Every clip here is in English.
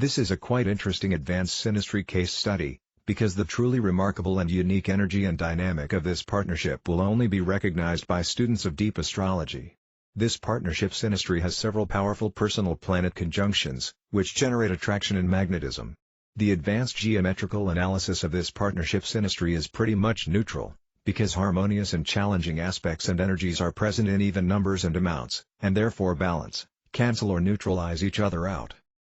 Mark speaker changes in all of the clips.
Speaker 1: This is a quite interesting advanced synastry case study, because the truly remarkable and unique energy and dynamic of this partnership will only be recognized by students of deep astrology. This partnership synastry has several powerful personal planet conjunctions, which generate attraction and magnetism. The advanced geometrical analysis of this partnership synastry is pretty much neutral, because harmonious and challenging aspects and energies are present in even numbers and amounts, and therefore balance, cancel or neutralize each other out.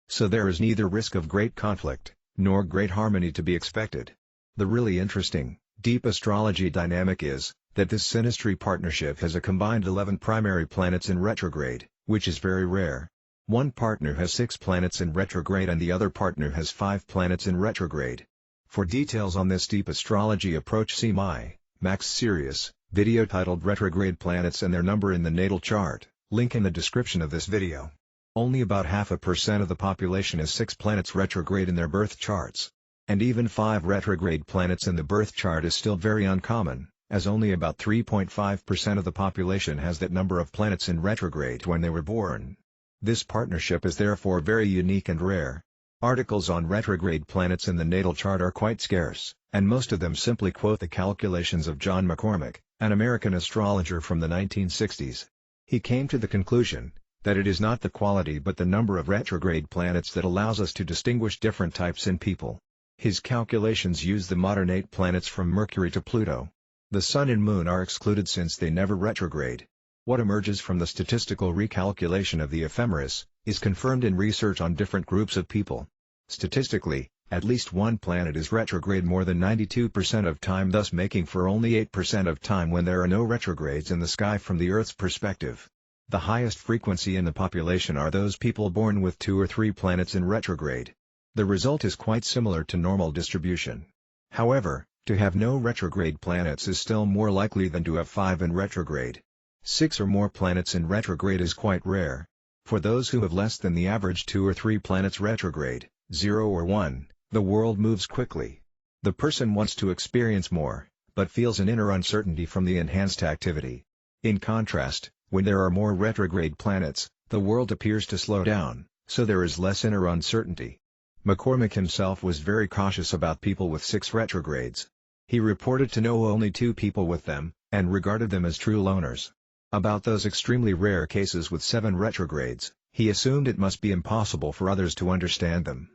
Speaker 1: So there is neither risk of great conflict, nor great harmony to be expected. The really interesting, deep astrology dynamic is, that this synastry partnership has a combined 11 primary planets in retrograde, which is very rare. One partner has 6 planets in retrograde and the other partner has 5 planets in retrograde. For details on this deep astrology approach, see my Max Series video titled Retrograde Planets and Their Number in the Natal Chart, link in the description of this video. Only about 0.5% of the population has 6 planets retrograde in their birth charts. And even 5 retrograde planets in the birth chart is still very uncommon, as only about 3.5% of the population has that number of planets in retrograde when they were born. This partnership is therefore very unique and rare. Articles on retrograde planets in the natal chart are quite scarce, and most of them simply quote the calculations of John McCormick, an American astrologer from the 1960s. He came to the conclusion that it is not the quality but the number of retrograde planets that allows us to distinguish different types in people. His calculations use the modern 8 planets from Mercury to Pluto. The Sun and Moon are excluded since they never retrograde. What emerges from the statistical recalculation of the ephemeris is confirmed in research on different groups of people. Statistically, at least one planet is retrograde more than 92% of time, thus making for only 8% of time when there are no retrogrades in the sky from the Earth's perspective. The highest frequency in the population are those people born with 2 or 3 planets in retrograde. The result is quite similar to normal distribution. However, to have no retrograde planets is still more likely than to have 5 in retrograde. 6 or more planets in retrograde is quite rare. For those who have less than the average 2 or 3 planets retrograde, 0 or 1, the world moves quickly. The person wants to experience more, but feels an inner uncertainty from the enhanced activity. In contrast, when there are more retrograde planets, the world appears to slow down, so there is less inner uncertainty. McCormick himself was very cautious about people with 6 retrogrades. He reported to know only 2 people with them, and regarded them as true loners. About those extremely rare cases with 7 retrogrades, he assumed it must be impossible for others to understand them.